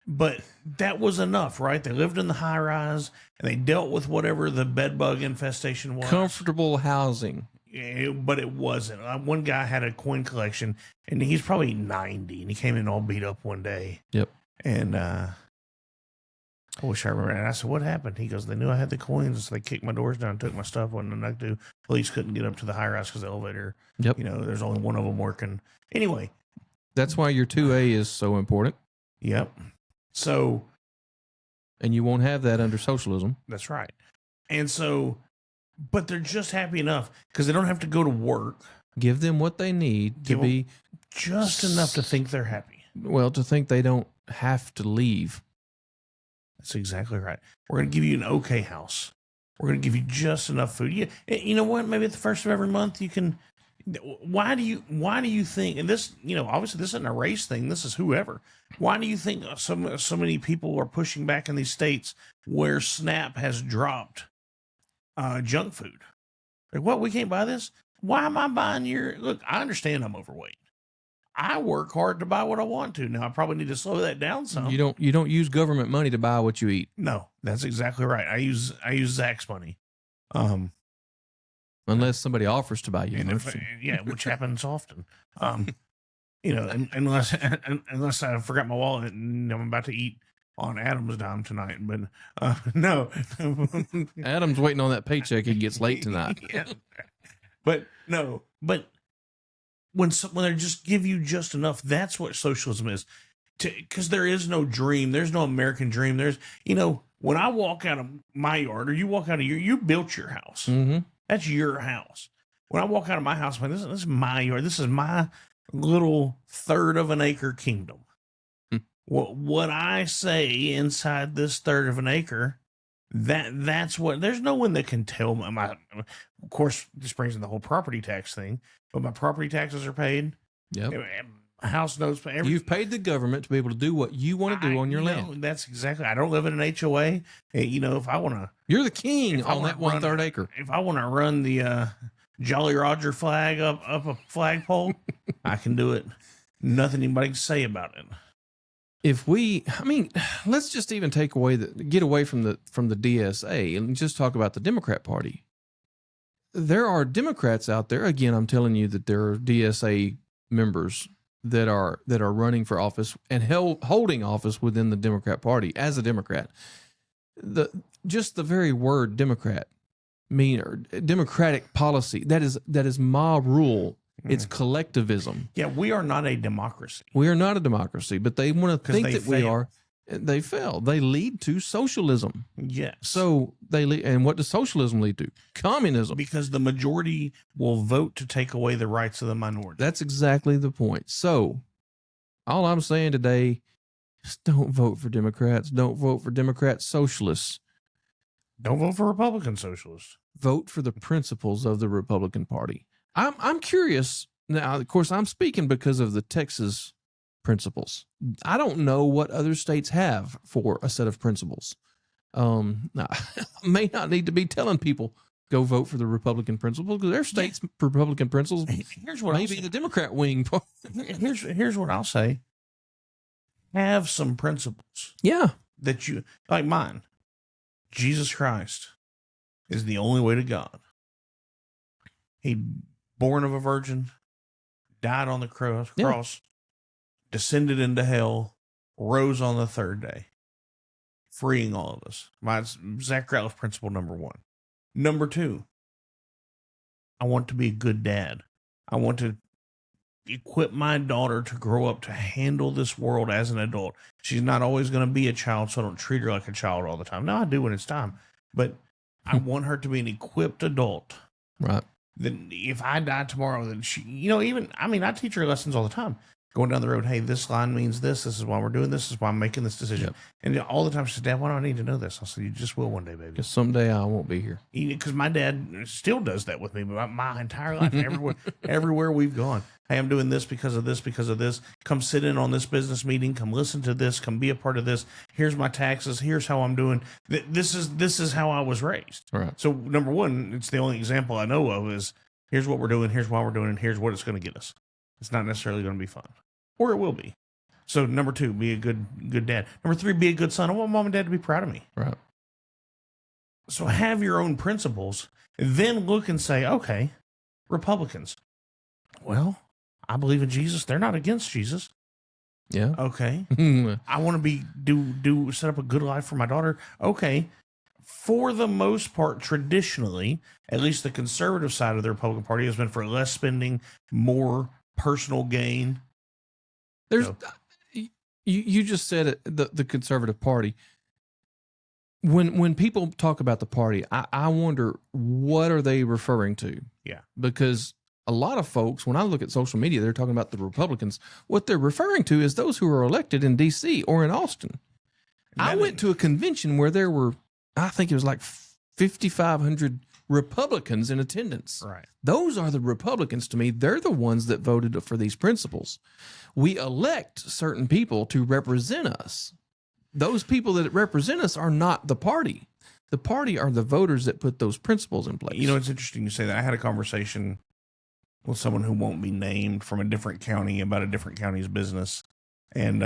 but that was enough, right? They lived in the high rise, and they dealt with whatever the bed bug infestation was. Comfortable housing. But it wasn't. One guy had a coin collection, and he's probably 90, and he came in all beat up one day. Yep. And I wish I remember. And I said, "What happened?" He goes, "They knew I had the coins, so they kicked my doors down, took my stuff. Wasn't enough to do. Police couldn't get up to the high rise because the elevator. Yep. There's only one of them working. Anyway, that's why your 2A is so important. Yep. So, and you won't have that under socialism. That's right. And so, but they're just happy enough because they don't have to go to work. Give them what they need to be just enough to think they're happy. Well, to think they don't have to leave. That's exactly right. We're going to give you an okay house. We're going to give you just enough food. You know what? Maybe at the first of every month you can. Why do you think? And this, obviously this isn't a race thing. This is whoever. Why do you think so many people are pushing back in these states where SNAP has dropped junk food? Like, what? We can't buy this. Why am I buying your? Look, I understand I'm overweight. I work hard to buy what I want to. Now I probably need to slow that down some. You don't use government money to buy what you eat. No, that's exactly right. I use Zach's money. Unless somebody offers to buy you. Which happens often. Unless I forgot my wallet and I'm about to eat on Adam's dime tonight. But no. Adam's waiting on that paycheck. He gets late tonight. Yeah. But when they just give you just enough, that's what socialism is. Because there is no dream. There's no American dream. There's, when I walk out of my yard or you walk out of you built your house. Mm-hmm. That's your house. When I walk out of my house, this is my yard. This is my little third of an acre kingdom. What I say inside this third of an acre, that's what. There's no one that can tell me. Of course, this brings in the whole property tax thing. But my property taxes are paid. Yep. House notes. You've paid the government to be able to do what you want to do on your land. That's exactly. I don't live in an HOA. If I want to, you're the king on that 1/3 acre. If I want to run the Jolly Roger flag up a flagpole, I can do it. Nothing anybody can say about it. Let's just even get away from the DSA and just talk about the Democrat Party. There are Democrats out there. Again, I'm telling you that there are DSA members that are running for office and holding office within the Democrat Party as a Democrat. The very word Democrat or democratic policy, that is mob rule. It's collectivism. Yeah, we are not a democracy. We are not a democracy, but they want to think that we are. They fail. They lead to socialism. Yes. So and what does socialism lead to? Communism. Because the majority will vote to take away the rights of the minority. That's exactly the point. So all I'm saying today is don't vote for Democrats. Don't vote for Democrat socialists. Don't vote for Republican socialists. Vote for the principles of the Republican Party. I'm curious. Now, of course, I'm speaking because of the Texas principles. I don't know what other states have for a set of principles. I may not need to be telling people go vote for the Republican principles because their state's Republican principles. Here's what maybe the Democrat wing. Here's what I'll say. Have some principles. Yeah. That you like mine. Jesus Christ is the only way to God. He born of a virgin, died on the cross, descended into hell, rose on the third day, freeing all of us. Mine's Zach Rateliff principle number 1. Number 2, I want to be a good dad. I want to equip my daughter to grow up to handle this world as an adult. She's not always going to be a child, so I don't treat her like a child all the time. No, I do when it's time. But I want her to be an equipped adult. Right. Then if I die tomorrow, then she, I teach her lessons all the time. Going down the road, hey, this line means this. This is why we're doing this. This is why I'm making this decision. Yep. And all the time she said, Dad, why do I need to know this? I said, you just will one day, baby. Because someday I won't be here. Because my dad still does that with me my entire life. Everywhere we've gone. Hey, I'm doing this because of this, because of this. Come sit in on this business meeting. Come listen to this. Come be a part of this. Here's my taxes. Here's how I'm doing. This is how I was raised. All right. So number 1, it's the only example I know of is here's what we're doing. Here's why we're doing it. Here's what it's going to get us. It's not necessarily going to be fun. Or it will be. So number 2, be a good dad. Number 3, be a good son. I want mom and dad to be proud of me. Right. So have your own principles. Then look and say, okay, Republicans. Well, I believe in Jesus. They're not against Jesus. Yeah. Okay. I want to set up a good life for my daughter. Okay. For the most part, traditionally, at least the conservative side of the Republican Party has been for less spending, more personal gain. You just said it, the conservative party. When people talk about the party, I wonder what are they referring to? Yeah. Because a lot of folks, when I look at social media, they're talking about the Republicans. What they're referring to is those who are elected in D.C. or in Austin. I went to a convention where there were, I think it was like 5,500 Republicans in attendance. Right. Those are the Republicans to me. They're the ones that voted for these principles. We elect certain people to represent us. Those people that represent us are not the party. The party are the voters that put those principles in place. You know, it's interesting you say that. I had a conversation with someone who won't be named from a different county about a different county's business. And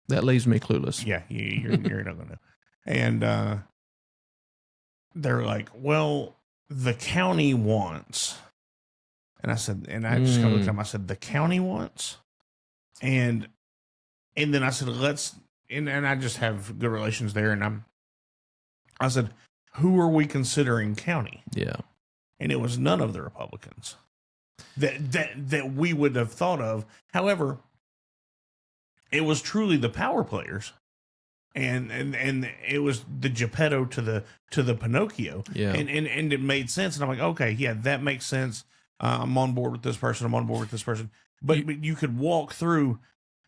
that leaves me clueless. Yeah, you're not going to. And they're like, well, the county wants. And I said, and I just kind of looked at them. I said, the county wants? And then I said, and I just have good relations there. And I said, who are we considering county? Yeah. And it was none of the Republicans that we would have thought of. However, it was truly the power players. And it was the Geppetto to the Pinocchio. Yeah. And it made sense. And I'm like, okay, yeah, that makes sense. I'm on board with this person. I'm on board with this person. But you could walk through.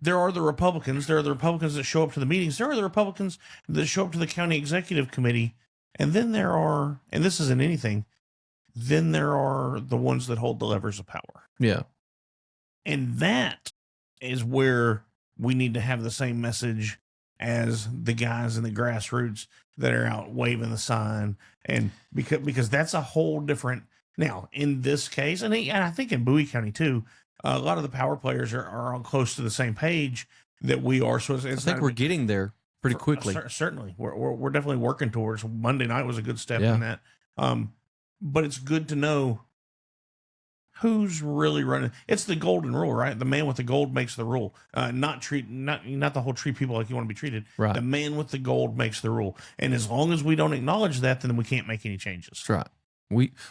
There are the Republicans. There are the Republicans that show up to the meetings. There are the Republicans that show up to the county executive committee. And then there are, and this isn't anything, then there are the ones that hold the levers of power. Yeah. And that is where we need to have the same message as the guys in the grassroots that are out waving the sign. And because that's a whole different, now in this case, and I think in Bowie County too, a lot of the power players are on close to the same page that we are. So I think we're getting there pretty quickly. Certainly. We're definitely working towards. Monday night was a good step in that. But it's good to know who's really running. It's the golden rule, right? The man with the gold makes the rule. Not the whole treat people like you want to be treated. Right. The man with the gold makes the rule. And as long as we don't acknowledge that, then we can't make any changes. That's right.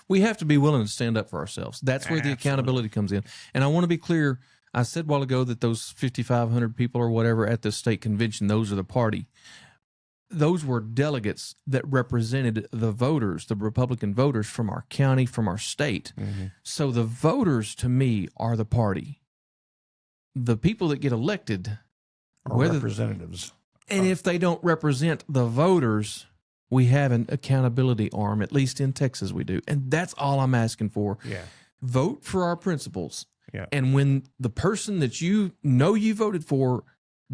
We have to be willing to stand up for ourselves. That's where the accountability comes in. And I want to be clear. I said a while ago that those 5,500 people or whatever at the state convention, those are the party. Those were delegates that represented the voters, the Republican voters from our county, from our state. Mm-hmm. So the voters, to me, are the party. The people that get elected are representatives. And if they don't represent the voters, we have an accountability arm, at least in Texas we do. And that's all I'm asking for. Yeah. Vote for our principles. Yeah. And when the person that you know you voted for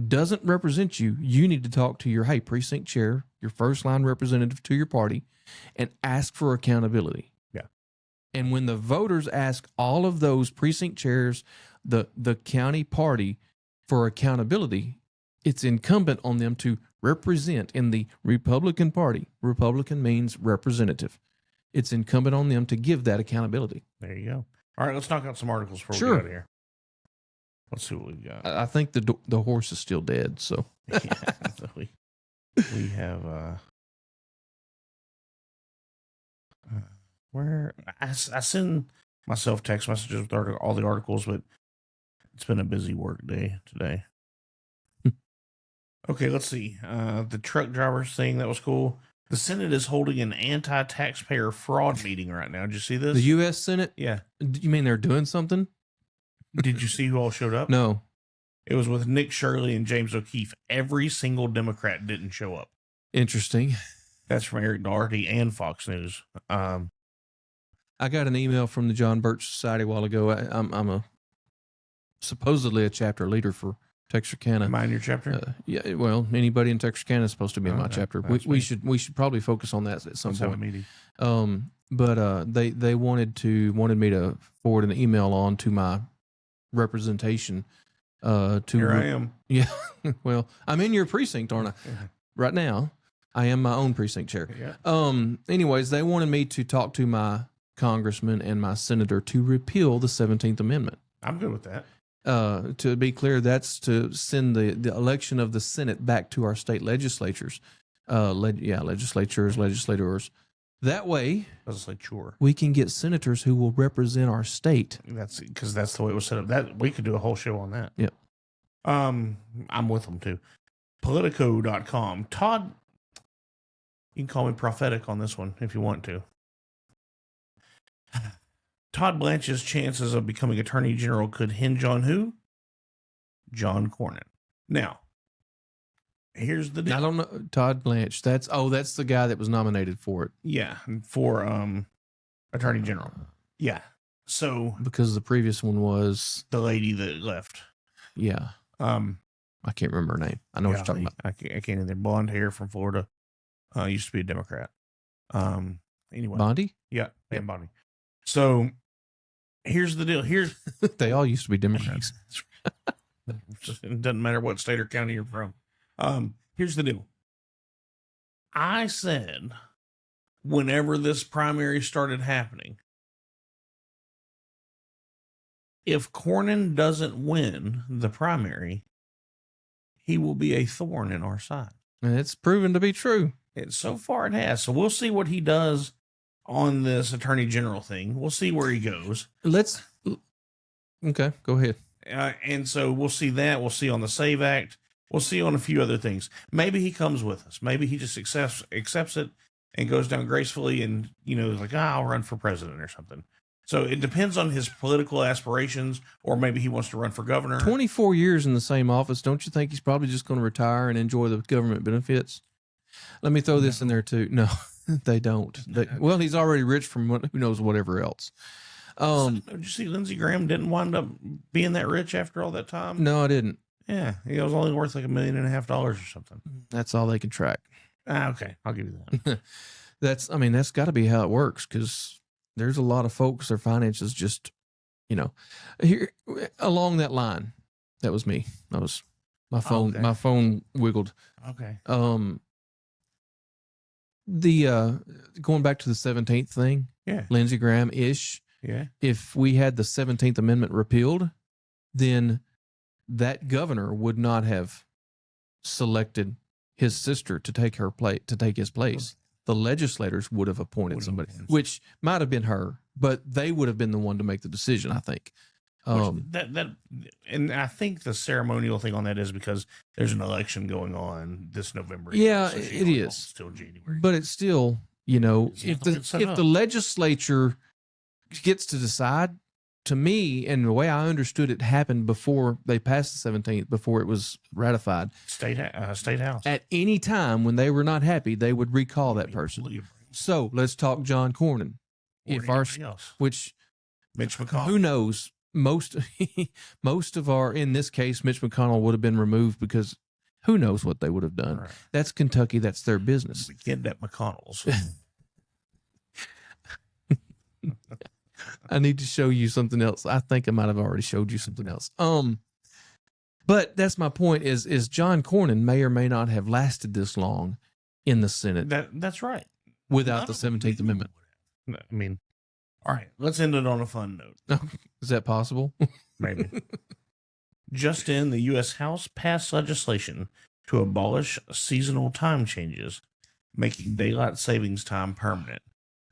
doesn't represent you, you need to talk to your precinct chair, your first line representative to your party, and ask for accountability. Yeah. And when the voters ask all of those precinct chairs, the county party for accountability, it's incumbent on them to represent in the Republican Party. Republican means representative. It's incumbent on them to give that accountability. There you go. All right, let's knock out some articles before we get out of here. Let's see what we got. I think the horse is still dead, so. Yeah, so we have where I send myself text messages with all the articles, but it's been a busy work day today. Okay, let's see. The truck drivers thing, that was cool. The Senate is holding an anti-taxpayer fraud meeting right now. Did you see this? The U.S. Senate? Yeah. You mean they're doing something? Did you see who all showed up? No. It was with Nick Shirley and James O'Keefe. Every single Democrat didn't show up. Interesting. That's from Eric Doherty and Fox News. I got an email from the John Birch Society a while ago. I'm supposedly a chapter leader for Texarkana. Am I in your chapter? Yeah. Well, anybody in Texarkana is supposed to be in my chapter. We should probably focus on that at some point. Have a meeting. But they wanted me to forward an email on to my representation. Here I am. Yeah. Well, I'm in your precinct, aren't I? Yeah. Right now, I am my own precinct chair. Yeah. Anyways, they wanted me to talk to my congressman and my senator to repeal the 17th Amendment. I'm good with that. To be clear, that's to send the election of the Senate back to our state legislatures. Legislators. That way, legislature, we can get senators who will represent our state. That's because that's the way it was set up. That we could do a whole show on that. Yep. I'm with them too. Politico.com. Todd, you can call me prophetic on this one if you want to. Todd Blanche's chances of becoming Attorney General could hinge on who? John Cornyn. Now, here's the deal. I don't know. Todd Blanche. That's the guy that was nominated for it. Yeah, for Attorney General. Yeah. So because the previous one was the lady that left. Yeah. I can't remember her name. I know what you're talking about. I can't either. Blonde hair from Florida. Used to be a Democrat. Anyway. Bondi? Yeah, Pam Bondi. So here's the deal. They all used to be Democrats. It doesn't matter what state or county you're from. Here's the deal. I said, whenever this primary started happening, if Cornyn doesn't win the primary, he will be a thorn in our side. And it's proven to be true. So far it has. So we'll see what he does on this Attorney General thing. We'll see where he goes. Okay, go ahead. And so we'll see that. We'll see on the SAVE Act. We'll see on a few other things. Maybe he comes with us. Maybe he just accepts it and goes down gracefully and, is like, I'll run for president or something. So it depends on his political aspirations, or maybe he wants to run for governor. 24 years in the same office. Don't you think he's probably just going to retire and enjoy the government benefits? Let me throw this in there too. No, they don't. Well, he's already rich from who knows whatever else. Did you see Lindsey Graham didn't wind up being that rich after all that time? No, I didn't. Yeah, he was only worth like $1.5 million or something. That's all they can track. Okay, I'll give you that. That's got to be how it works, because there's a lot of folks, their finances just, here along that line. That was me. That was my phone. Okay. My phone wiggled. Okay. The going back to the 17th thing. Yeah. Lindsey Graham ish. Yeah. If we had the 17th Amendment repealed, then that governor would not have selected his sister to take his place. The legislators would have appointed somebody, which might have been her, but they would have been the one to make the decision, I think. And I think the ceremonial thing on that is because there's an election going on this November. Yeah, so it is still January, but it's still, if the legislature gets to decide, to me, and the way I understood it happened before they passed the 17th, before it was ratified, state house. At any time when they were not happy, they would recall that person. So let's talk John Cornyn. Which Mitch McConnell. Who knows? Most of our, in this case, Mitch McConnell would have been removed, because who knows what they would have done. Right. That's Kentucky. That's their business. We get that McConnell's. I need to show you something else. I think I might have already showed you something else. But that's my point is John Cornyn may or may not have lasted this long in the Senate. That's right. Without the 17th Amendment. All right, let's end it on a fun note. Is that possible? Maybe. Just in, the U.S. House passed legislation to abolish seasonal time changes, making daylight savings time permanent.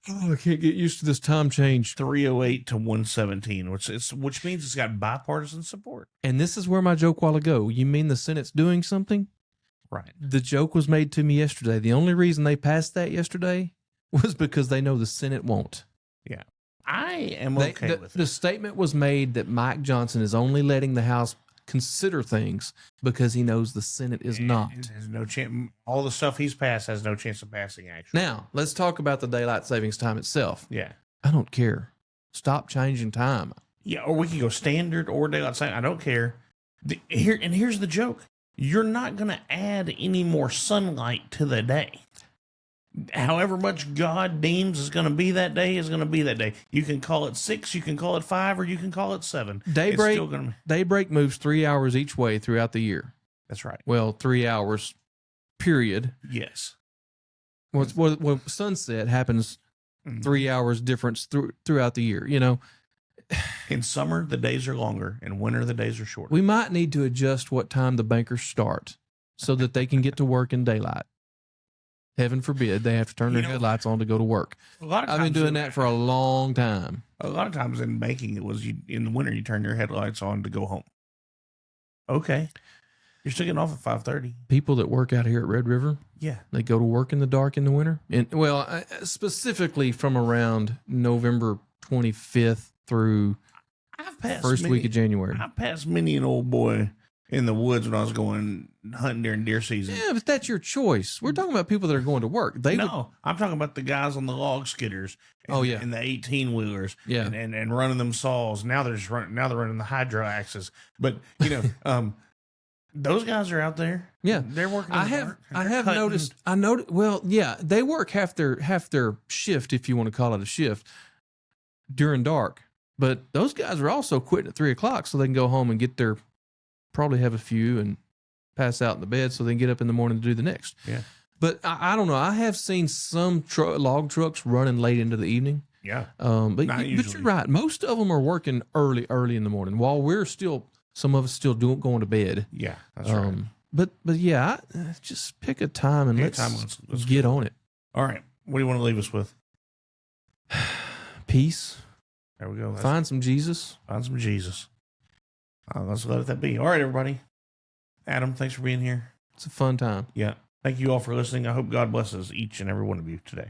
Oh, I can't get used to this time change. 308 to 117, which means it's got bipartisan support. And this is where my joke while ago. You mean the Senate's doing something? Right. The joke was made to me yesterday. The only reason they passed that yesterday was because they know the Senate won't. Yeah. I am okay with it. The statement was made that Mike Johnson is only letting the House consider things because he knows the Senate is not. There's no chance. All the stuff he's passed has no chance of passing, actually. Now, let's talk about the daylight savings time itself. Yeah. I don't care. Stop changing time. Yeah, or we can go standard or daylight savings. I don't care. Here's the joke. You're not going to add any more sunlight to the day. However much God deems is going to be that day is going to be that day. You can call it 6, you can call it 5, or you can call it 7. Daybreak moves 3 hours each way throughout the year. That's right. Well, 3 hours, period. Yes. Well, sunset happens 3 hours difference throughout the year. In summer, the days are longer. In winter, the days are shorter. We might need to adjust what time the bankers start so that they can get to work in daylight. Heaven forbid they have to turn their headlights on to go to work. I've been doing that for a long time. A lot of times in banking, it was in the winter, you turn your headlights on to go home. Okay. You're still getting off at 5:30. People that work out here at Red River, yeah, they go to work in the dark in the winter. And specifically from around November 25th through first week of January. I passed many an old boy in the woods when I was going hunting during deer season. Yeah, but that's your choice. We're talking about people that are going to work. I'm talking about the guys on the log skidders. And, and the 18-wheelers. Yeah, and running them saws. Now they're running the hydro axes. But those guys are out there. Yeah, they're working. I have noticed. Well, yeah, they work half their shift, if you want to call it a shift, during dark. But those guys are also quitting at 3:00 so they can go home and probably have a few and pass out in the bed so they can get up in the morning to do the next. Yeah. But I don't know. I have seen some log trucks running late into the evening. Yeah. But you're right. Most of them are working early in the morning while some of us still going to bed. Yeah, that's right. But yeah, just pick a time and let's get on it. All right. What do you want to leave us with? Peace. There we go. Find some Jesus. Find some Jesus. Let's let that be. All right, everybody. Adam, thanks for being here. It's a fun time. Yeah. Thank you all for listening. I hope God blesses each and every one of you today.